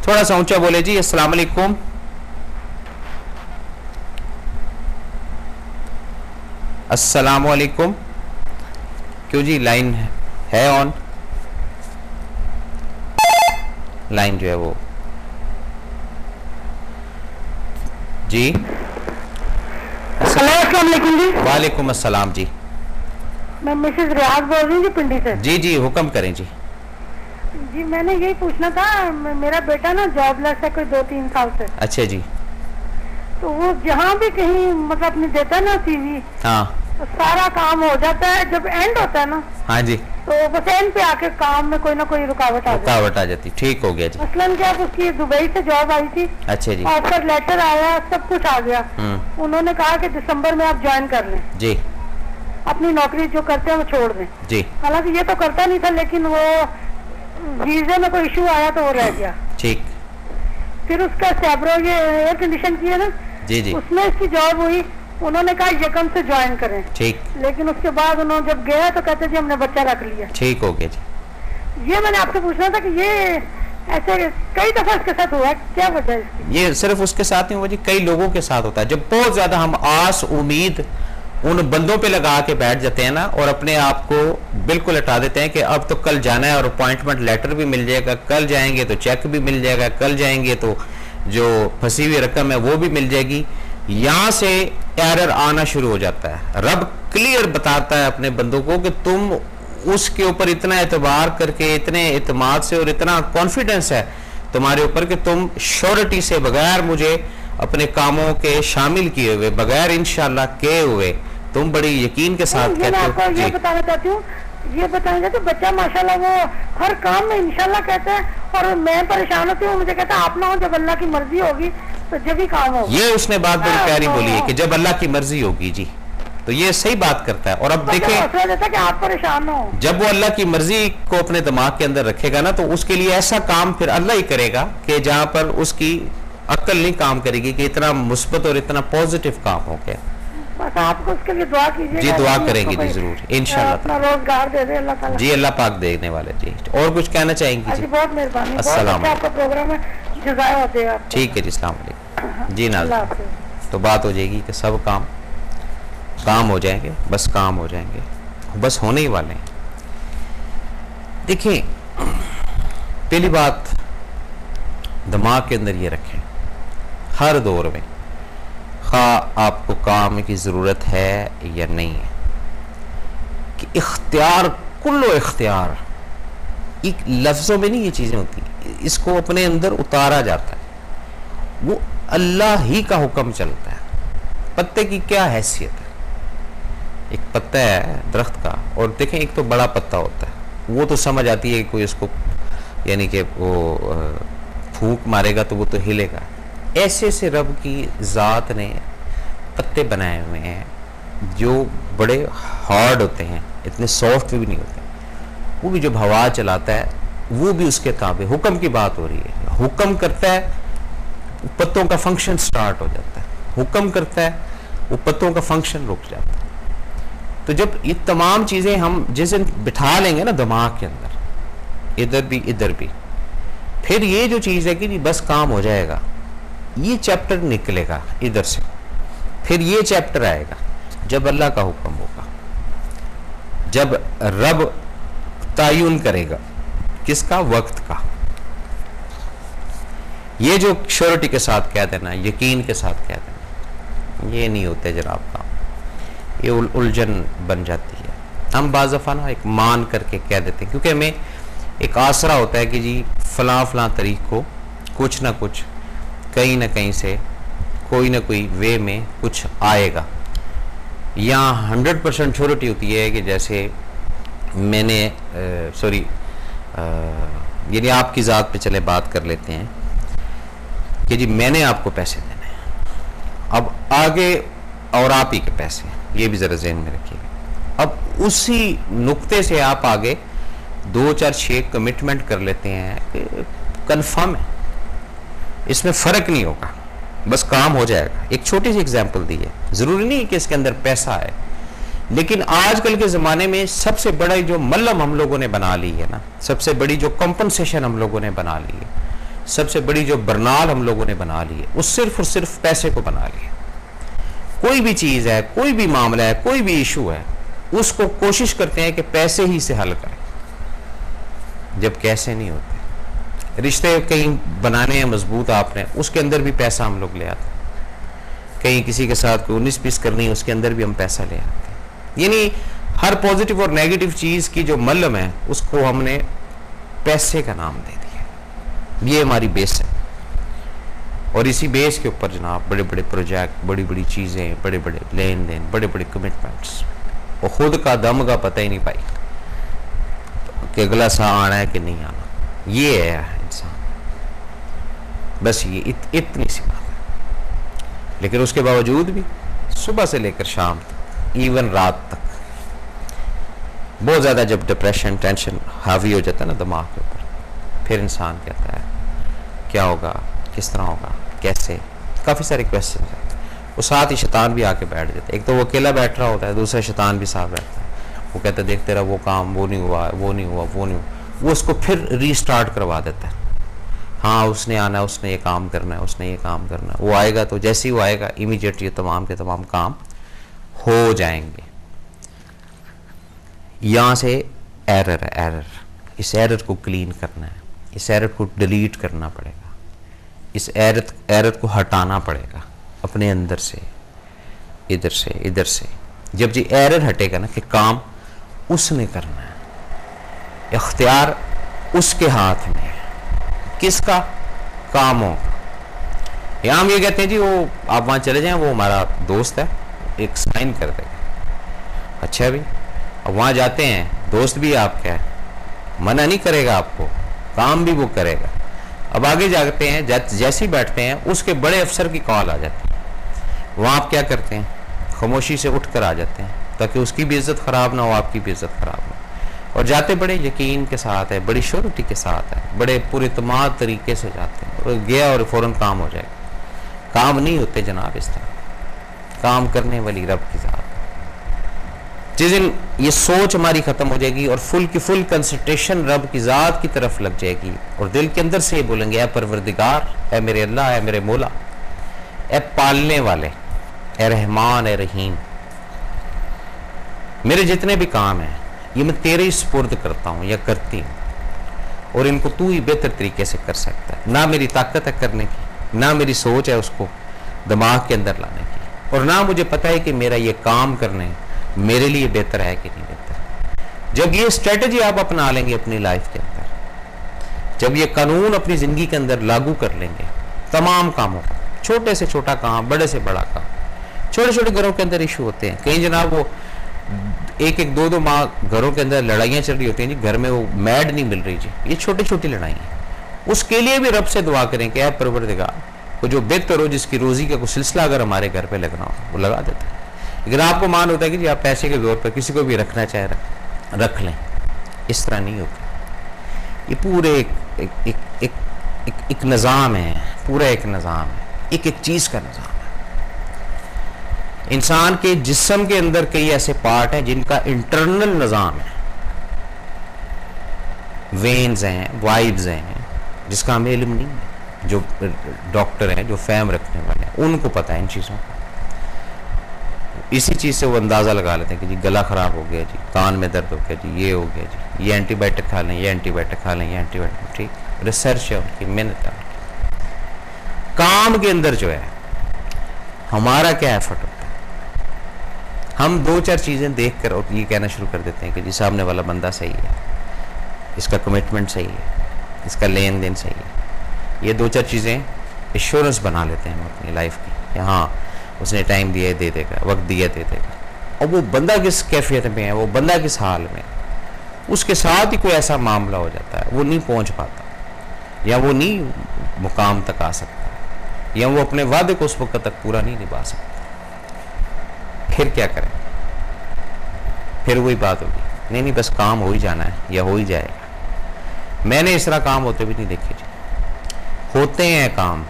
थोड़ा सा ऊंचा बोले जी। अस्सलाम वालेकुम। अस्सलाम वालेकुम। क्यों जी, लाइन है ऑन? लाइन जो है वो जी। अस्सलाम वालेकुम जी। वालेकुम अस्सलाम जी। मैं मिसेज रियाज बोल रही हूँ जी, पिंडी से। जी जी, हुक्म करें जी। जी मैंने यही पूछना था, मेरा बेटा ना जॉबलेस है कोई 2-3 साल से। अच्छा जी। तो वो जहाँ भी कहीं मतलब अपनी देता है ना सीवी, हाँ तो सारा काम हो जाता है, जब एंड होता है ना हाँ जी, तो बस एंड पे आके काम में कोई ना कोई रुकावट आ जाती है। रुकावट आ जाती। ठीक हो गया जी। मसलन क्या, उसकी दुबई से जॉब आई थी, अच्छा जी। ऑफर लेटर आया, सब कुछ आ गया। उन्होंने कहा कि दिसंबर में आप ज्वाइन कर लें, जी अपनी नौकरी जो करते हैं वो छोड़ दें। जी। हालांकि ये तो करता नहीं था, लेकिन वो वीजे में कोई इशू आया तो वो रह गया। ठीक। फिर उसका सैब्रो ये एयर कंडीशन की है ना, जी जी। उसमें इसकी जॉब हुई। उन्होंने कहा यकम से ज्वाइन करें, ठीक। लेकिन उसके बाद उन्होंने जब गया तो कहते जी हमने बच्चा रख लिया। ठीक हो गया जी। ये मैंने आपसे पूछना था कि ये ऐसे कई दफा इसके साथ हुआ है, क्या वजह है इसकी? ये सिर्फ उसके साथ नहीं हुआ जी, कई लोगों के साथ होता है। जब बहुत ज्यादा हम आस उम्मीद उन बंदों पे लगा के बैठ जाते हैं ना, और अपने आप को बिल्कुल हटा देते हैं कि अब तो कल जाना है और अपॉइंटमेंट लेटर भी मिल जाएगा, कल जाएंगे तो चेक भी मिल जाएगा, कल जाएंगे तो जो फंसी हुई रकम है वो भी मिल जाएगी। यहां से एरर आना शुरू हो जाता है। रब क्लियर बताता है अपने बंदों को कि तुम उसके ऊपर इतना एतबार करके, इतने एतमाद से और इतना कॉन्फिडेंस है तुम्हारे ऊपर कि तुम श्योरिटी से, बगैर मुझे अपने कामों के शामिल किए हुए, बगैर इंशाल्लाह के हुए, तुम बड़ी यकीन के साथ ये मैं आपको कहते ये हो। बताना चाहती हूँ, ये बताना चाहती हूँ, बच्चा माशाल्लाह वो हर काम में इंशाल्लाह कहता है, और मैं परेशान होती हूँ, मुझे कहता है आप ना हो, जब अल्लाह की मर्जी होगी तो जब ही काम होगा। ये उसने बात बड़ी प्यारी बोली है कि जब अल्लाह की मर्जी होगी जी, तो ये सही बात करता है। और अब देखें, देता कि आप परेशान हो, जब वो अल्लाह की मर्जी को अपने दिमाग के अंदर रखेगा ना, तो उसके लिए ऐसा काम फिर अल्लाह ही करेगा कि जहां पर उसकी अक्ल नहीं काम करेगी कि इतना मुस्बत और इतना पॉजिटिव काम हो गया। बस आपको उसके लिए दुआ कीजिए जी, दुआ करेंगे जी जरूर, इंशाल्लाह। अपना रोजगार दे दे अल्लाह ताला। जी, अल्लाह पाक देने वाले जी। और कुछ कहना चाहेंगी जी? बहुत मेहरबानी, अस्सलाम आपका प्रोग्राम है, जज़ाया होते हैं। ठीक है जी, अस्सलाम वालेकुम जी। नाज़ तो बात हो जाएगी कि सब काम हो जाएंगे, बस काम हो जाएंगे, बस होने ही वाले हैं। देखिए, पहली बात दिमाग के अंदर ये रखें, हर दौर में खा आपको काम की ज़रूरत है या नहीं है, कि इख्तियार, कुल्लो इख्तियार, एक लफ्ज़ों में नहीं ये चीज़ें होती, इसको अपने अंदर उतारा जाता है। वो अल्लाह ही का हुक्म चलता है। पत्ते की क्या हैसियत है? एक पत्ता है दरख्त का, और देखें एक तो बड़ा पत्ता होता है, वो तो समझ आती है कि कोई इसको, यानी कि वो फूंक मारेगा तो वो तो हिलेगा। ऐसे से रब की ज़ात ने पत्ते बनाए हुए हैं जो बड़े हार्ड होते हैं, इतने सॉफ्ट भी नहीं होते। वो भी जब हवा चलाता है वो भी उसके ताबे। हुक्म की बात हो रही है, हुक्म करता है पत्तों का फंक्शन स्टार्ट हो जाता है, हुक्म करता है वो पत्तों का फंक्शन रुक जाता है। तो जब ये तमाम चीज़ें हम जिस दिन बिठा लेंगे ना दिमाग के अंदर, इधर भी इधर भी, फिर ये जो चीज़ है कि बस काम हो जाएगा, ये चैप्टर निकलेगा इधर से, फिर ये चैप्टर आएगा जब अल्लाह का हुक्म होगा, जब रब तायुन करेगा किसका, वक्त का। ये जो श्योरिटी के साथ कह देना, यकीन के साथ कह देना, ये नहीं होते जनाब काम, ये उलझन बन जाती है। हम बाज़ दफ़ा ना एक मान करके कह देते हैं, क्योंकि हमें एक आसरा होता है कि जी फलां फलां तरीक को कुछ ना कुछ कहीं ना कहीं से कोई ना कोई वे में कुछ आएगा। यहाँ 100% श्योरिटी होती है कि जैसे मैंने सॉरी यानी आपकी ज़ात पे चले बात कर लेते हैं कि जी मैंने आपको पैसे देने हैं, अब आगे और आप ही के पैसे, ये भी ज़रा ज़हन में रखिएगा। अब उसी नुक्ते से आप आगे 2 4 6 कमिटमेंट कर लेते हैं, कंफर्म है, इसमें फ़र्क नहीं होगा, बस काम हो जाएगा। एक छोटी सी एग्जांपल दी है, ज़रूरी नहीं कि इसके अंदर पैसा है, लेकिन आजकल के ज़माने में सबसे बड़ा जो मल्लम हम लोगों ने बना ली है ना, सबसे बड़ी जो कंपनसेशन हम लोगों ने बना ली है, सबसे बड़ी जो बरनाल हम लोगों ने बना ली है, वो सिर्फ और सिर्फ पैसे को बना लिया। कोई भी चीज है, कोई भी मामला है, कोई भी इशू है, उसको कोशिश करते हैं कि पैसे ही से हल करें, जब कैसे नहीं होते। रिश्ते कहीं बनाने हैं मजबूत आपने, उसके अंदर भी पैसा हम लोग ले आते हैं। कहीं किसी के साथ कोई 19-20 करनी है, उसके अंदर भी हम पैसा ले आते हैं। यानी हर पॉजिटिव और नेगेटिव चीज की जो मल्लम है, उसको हमने पैसे का नाम दे दिया। ये हमारी बेस है, और इसी बेस के ऊपर जनाब बड़े बड़े प्रोजेक्ट, बड़ी बड़ी चीजें, बड़े बड़े लेन देन, बड़े बड़े कमिटमेंट्स, और खुद का दम का पता ही नहीं पाई कि अगला सा आना है कि नहीं आना। ये है इंसान, बस ये इतनी सी बात है। लेकिन उसके बावजूद भी सुबह से लेकर शाम तक, इवन रात तक, बहुत ज़्यादा जब डिप्रेशन, टेंशन हावी हो जाता है ना दिमाग के ऊपर, फिर इंसान कहता है क्या होगा, किस तरह होगा, कैसे, काफ़ी सारे क्वेश्चन हैं। वो साथ ही शैतान भी आके बैठ जाता है। एक तो वो अकेला बैठ रहा होता है, दूसरा शैतान भी साथ बैठता है। वो कहता है देखते रहा, वो काम वो नहीं हुआ, वो नहीं हुआ, वो नहीं हुआ। वो उसको फिर रीस्टार्ट करवा देता है। हाँ, उसने आना है, उसने ये काम करना है, उसने ये काम करना है। वो आएगा तो जैसे ही वो आएगा इमीडिएट ये तमाम के तमाम काम हो जाएंगे। यहाँ से एरर है, एरर। इस एरर को क्लीन करना है, इस एरर को डिलीट करना पड़ेगा, इस एरर को हटाना पड़ेगा अपने अंदर से, इधर से, इधर से। जब ये एरर हटेगा ना कि काम उसने करना है, इख्तियार उसके हाथ में है। किसका? कामों का। यहाँ हम ये कहते हैं जी वो आप वहाँ चले जाएं, वो हमारा दोस्त है, एक साइन कर देगा। अच्छा भी, अब वहाँ जाते हैं, दोस्त भी आपका है, मना नहीं करेगा आपको, काम भी वो करेगा। अब आगे जाते हैं, जैसे ही बैठते हैं उसके बड़े अफसर की कॉल आ जाती है। वहाँ आप क्या करते हैं? खामोशी से उठ कर आ जाते हैं, ताकि उसकी भी इज्जत ख़राब ना हो, आपकी भी इज्जत ख़राब ना हो। और जाते बड़े यकीन के साथ है, बड़ी श्योरिटी के साथ है, बड़े पुरइत्माद तरीके से जाते हैं, और गया और फ़ौरन काम हो जाएगा। काम नहीं होते जनाब इस तरह, काम करने वाली रब की ज़ात। जिस दिन ये सोच हमारी ख़त्म हो जाएगी और फुल की फुल कंसंट्रेशन रब की ज़ात की तरफ लग जाएगी, और दिल के अंदर से ये बोलेंगे, ए परवरदिगार, ए मेरे अल्लाह, ए मेरे मौला, ए पालने वाले, ए रहमान, ए रहीम, मेरे जितने भी काम हैं ये मैं तेरे ही सुपुर्द करता हूँ या करती हूँ, और इनको तू ही बेहतर तरीके से कर सकता है। ना मेरी ताकत है करने की, ना मेरी सोच है उसको दिमाग के अंदर लाने की, और ना मुझे पता है कि मेरा ये काम करने मेरे लिए बेहतर है कि नहीं बेहतर। जब ये स्ट्रेटजी आप अपना लेंगे अपनी लाइफ के अंदर, जब ये कानून अपनी जिंदगी के अंदर लागू कर लेंगे, तमाम कामों, छोटे से छोटा काम, बड़े से बड़ा काम। छोटे छोटे घरों के अंदर इशू होते हैं, कहीं जनाब वो एक एक दो माह घरों के अंदर लड़ाइयाँ चल रही होती हैं जी, घर में वो मैड नहीं मिल रही जी, ये छोटी छोटी लड़ाई हैं। उसके लिए भी रब से दुआ करें कि ऐ परवरदिगार, को जो बेहतर हो, जिसकी रोजी का कोई सिलसिला अगर हमारे घर पे लगना हो वो लगा देता है। लेकिन आपको मान होता है कि जी आप पैसे के जोर पर किसी को भी रखना चाहे रख लें, इस तरह नहीं होता। ये पूरे एक निज़ाम है, पूरा एक निज़ाम है, एक एक चीज़ का निज़ाम है। इंसान के जिस्म के अंदर कई ऐसे पार्ट हैं जिनका इंटरनल निज़ाम है, वेन्स हैं, वाइब्स हैं, जिसका हमें इल्म नहीं है। जो डॉक्टर हैं, जो फैम रखने वाले हैं, उनको पता है इन चीज़ों का। इसी चीज़ से वो अंदाज़ा लगा लेते हैं कि जी गला ख़राब हो गया जी, कान में दर्द हो गया जी, ये हो गया जी, ये एंटीबायोटिक खा लें, ये एंटीबायोटिक खा लें, ये एंटीबायोटिक। ठीक, रिसर्च है उनकी, मेहनत है उनकी। काम के अंदर जो है हमारा क्या एफर्ट होता है? हम दो चार चीज़ें देख कर और ये कहना शुरू कर देते हैं कि जी सामने वाला बंदा सही है, इसका कमिटमेंट सही है, इसका लेन देन सही है। ये दो चार चीज़ें एश्योरेंस बना लेते हैं हम अपनी लाइफ की। हाँ, उसने टाइम दिया दे देगा, वक्त दिया दे देगा। और वो बंदा किस कैफियत में है, वो बंदा किस हाल में, उसके साथ ही कोई ऐसा मामला हो जाता है वो नहीं पहुंच पाता, या वो नहीं मुकाम तक आ सकता, या वो अपने वादे को उस वक्त तक पूरा नहीं निभा सकता। फिर क्या करें? फिर वही बात होगी, नहीं बस काम हो ही जाना है या हो ही जाएगा। मैंने इस तरह काम होते भी नहीं देखे जी। होते हैं काम,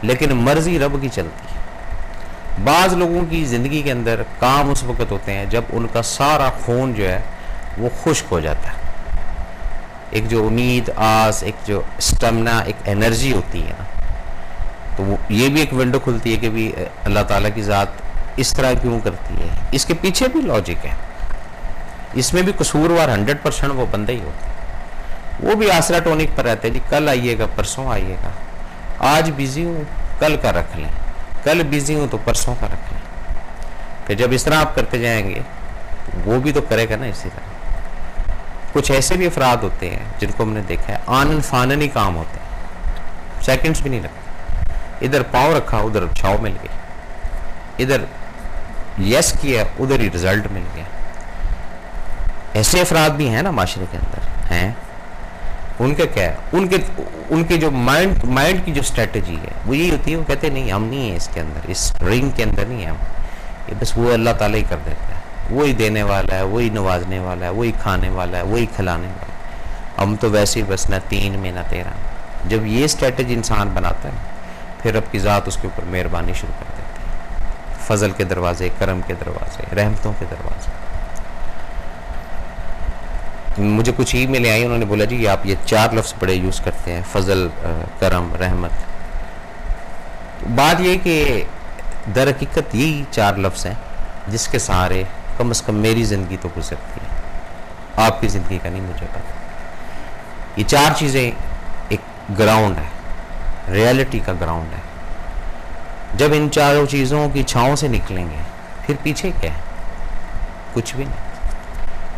लेकिन मर्जी रब की चलती है। बाज़ लोगों की ज़िंदगी के अंदर काम उस वक्त होते हैं जब उनका सारा खून जो है वो खुश्क हो जाता है, एक जो उम्मीद, आस, एक जो स्टेमिना, एक एनर्जी होती है ना, तो ये भी एक विंडो खुलती है कि भी अल्लाह ताला की ज़ात इस तरह क्यों करती है। इसके पीछे भी लॉजिक है, इसमें भी कसूरवार 100% वो बंदे ही होते हैं। वो भी आसरा टॉनिक पर रहते हैं जी, कल आइएगा, परसों आइएगा, आज बिजी हूँ कल का रख लें, कल बिजी हूँ तो परसों का रख लें। फिर जब इस तरह आप करते जाएंगे तो वो भी तो करेगा ना इसी तरह। कुछ ऐसे भी अफराद होते हैं जिनको हमने देखा है, आनन फानन ही काम होते हैं, सेकंड्स भी नहीं लगते। इधर पाँव रखा उधर छाव मिल गई, इधर यस किया उधर ही रिजल्ट मिल गया। ऐसे अफराद भी हैं ना माशरे के अंदर हैं। उनके क्या है, उनके जो माइंड की जो स्ट्रेटजी है वो यही होती है, वो कहते नहीं हम नहीं है इसके अंदर, इस रिंग के अंदर नहीं है हम, ये बस वो अल्लाह ताला ही कर देता है, वही देने वाला है, वही नवाजने वाला है, वही खाने वाला है, वही खिलाने वाला है, हम तो वैसे ही बस ना 3 में ना 13। जब ये स्ट्रेटजी इंसान बनाता है फिर रब की ज़ात उसके ऊपर मेहरबानी शुरू कर देती है, फजल के दरवाजे, करम के दरवाजे, रहमतों के दरवाजे। मुझे कुछ ही मिले आई, उन्होंने बोला जी आप ये 4 लफ्ज़ बड़े यूज़ करते हैं, फजल, करम, रहमत। बात ये कि दर हकीकत यही 4 लफ्ज़ हैं जिसके सहारे कम से कम मेरी ज़िंदगी तो गुजरती है, आपकी ज़िंदगी का नहीं मुझे पता। ये 4 चीज़ें एक ग्राउंड है, रियलिटी का ग्राउंड है। जब इन 4 चीज़ों की छाँव से निकलेंगे फिर पीछे क्या है, कुछ भी नहीं।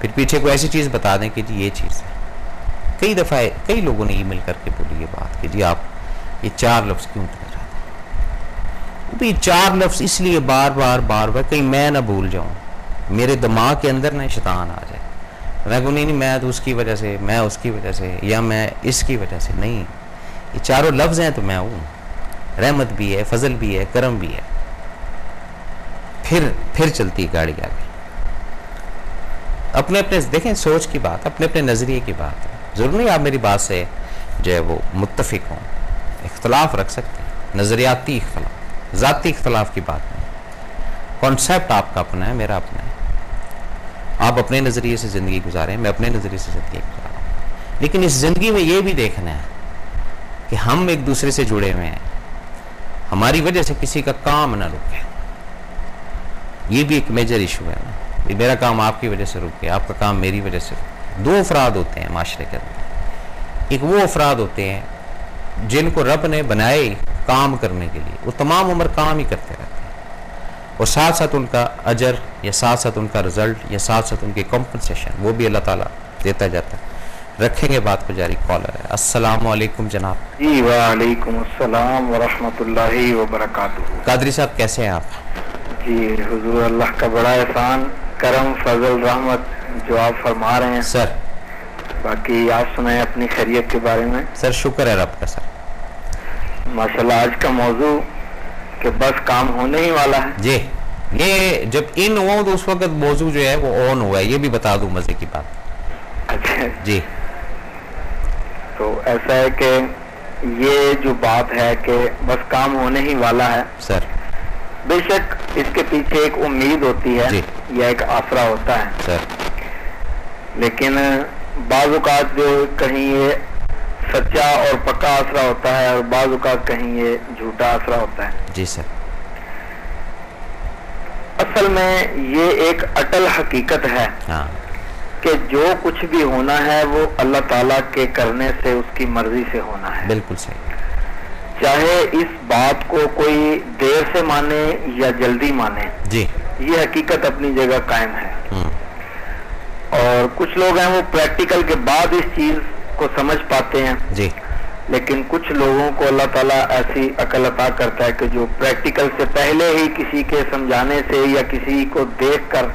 फिर पीछे को ऐसी चीज़ बता दें कि जी ये चीज़ है। कई दफ़ा कई लोगों ने ईमेल करके बोली ये बात कि जी आप ये 4 लफ्ज़ क्यों दोहराते हैं। ये 4 लफ्ज़ इसलिए बार बार कहीं मैं ना भूल जाऊं, मेरे दिमाग के अंदर ना शैतान आ जाए, मैं कहूँ नहीं मैं तो उसकी वजह से, मैं उसकी वजह से, या मैं इसकी वजह से। नहीं, ये 4 लफ्ज़ हैं तो मैं हूँ, रहमत भी है, फजल भी है, करम भी है। फिर चलती है गाड़ी आगे। अपने अपने देखें, सोच की बात, अपने अपने नज़रिए की बात है। ज़रूर नहीं आप मेरी बात से जो है वो मुत्तफिक हों, इख्तलाफ रख सकते हैं, नज़रियाती इख्तलाफ, ज़ाती इख्तलाफ की बात नहीं। कॉन्सेप्ट आपका अपना है, मेरा अपना है। आप अपने नज़रिए से ज़िंदगी गुजारें, मैं अपने नज़रिए से ज़िंदगी गुजार रहा हूँ। लेकिन इस ज़िंदगी में ये भी देखना है कि हम एक दूसरे से जुड़े हुए हैं, हमारी वजह से किसी का काम ना रुके। ये भी एक मेजर इशू है ना, मेरा काम आपकी वजह से रुक गया, आपका काम मेरी वजह से रुक गया। 2 अफराद होते हैं माशरे के अंदर, एक वो अफराद होते हैं जिनको रब ने बनाए काम करने के लिए, वो तमाम उम्र काम ही करते रहते हैं, और साथ साथ उनका अजर या साथ साथ उनका रिजल्ट या साथ साथ उनकी कॉम्पनसेशन वो भी अल्लाह ताला देता जाता है। रखेंगे बात को जारी। कॉलर है, अस्सलाम वालेकुम जनाब। जी वालेकुम अस्सलाम व रहमतुल्लाहि व बरकातुहू। कादरी साहब कैसे हैं आप? जी हुजूर अल्लाह का बड़ा एहसान, करम, फजल, रहमत जो आप फरमा रहे हैं सर। बाकी आप सुनाएं अपनी खैरियत के बारे में। सर शुक्र है रब का सर। माशाल्लाह आज का मौजू कि बस काम होने ही वाला है जी। ये जब इन हुआ तो उस वक्त मौजू जो है वो ऑन हुआ है, ये भी बता दूं मजे की बात। अच्छा जी। तो ऐसा है कि ये जो बात है कि बस काम होने ही वाला है सर, बेशक इसके पीछे एक उम्मीद होती है जी। या एक आसरा होता है सर। लेकिन बाज़ औक़ात जो कहीं ये सच्चा और पक्का आसरा होता है और बाज़ औक़ात कहीं ये झूठा आसरा होता है। जी सर। असल में ये एक अटल हकीकत है हाँ। कि जो कुछ भी होना है वो अल्लाह ताला के करने से, उसकी मर्जी से होना है। बिल्कुल सही। चाहे इस बात को कोई देर से माने या जल्दी माने, जी। ये हकीकत अपनी जगह कायम है। और कुछ लोग हैं वो प्रैक्टिकल के बाद इस चीज को समझ पाते हैं जी। लेकिन कुछ लोगों को अल्लाह ताला ऐसी अकल अता करता है कि जो प्रैक्टिकल से पहले ही किसी के समझाने से या किसी को देखकर